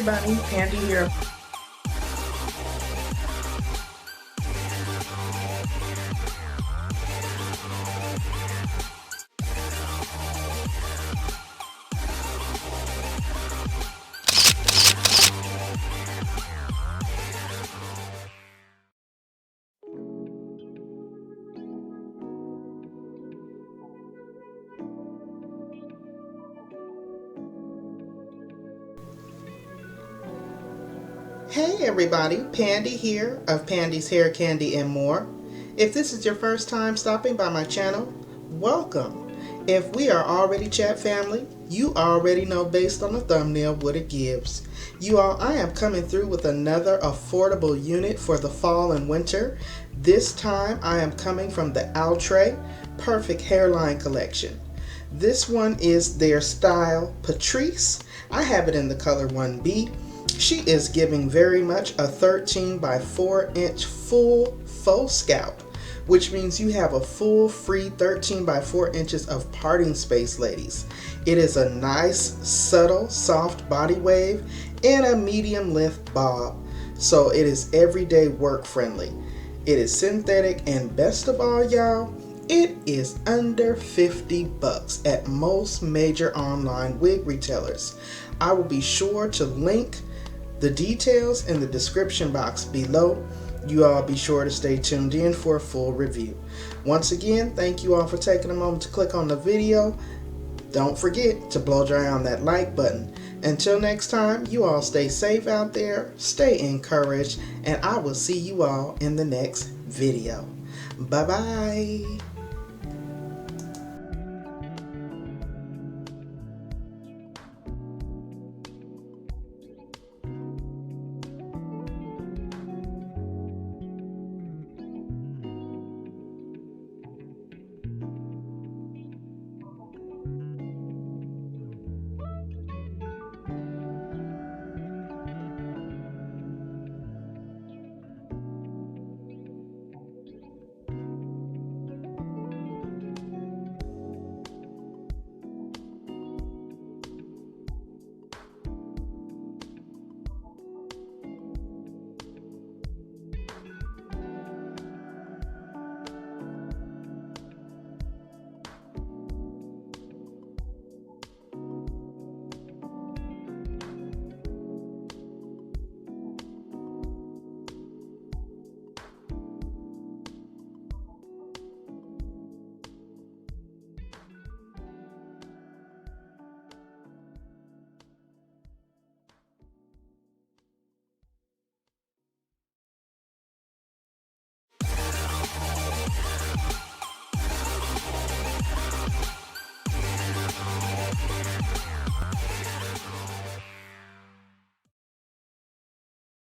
everybody, Pandi here. Hey everybody, Pandi here of Pandi's Hair, Candy, and More. If this is your first time stopping by my channel, welcome. If we are already chat family, you already know based on the thumbnail what it gives. You all, I am coming through with another affordable unit for the fall and winter. This time I am coming from the Outre Perfect Hairline collection. This one is their style Patrice. I have it in the color 1B. She is giving very much a 13 by 4 inch full faux scalp, which means you have a full free 13 by 4 inches of parting space, ladies. It is a nice, subtle, soft body wave and a medium length bob, so it is everyday work friendly. It is synthetic, and best of all, y'all, it is under 50 bucks at most major online wig retailers. I will be sure to link the details in the description box below. You all be sure to stay tuned in for a full review. Once again, thank you all for taking a moment to click on the video. Don't forget to blow dry on that like button. Until next time, you all stay safe out there, stay encouraged, and I will see you all in the next video. Bye bye.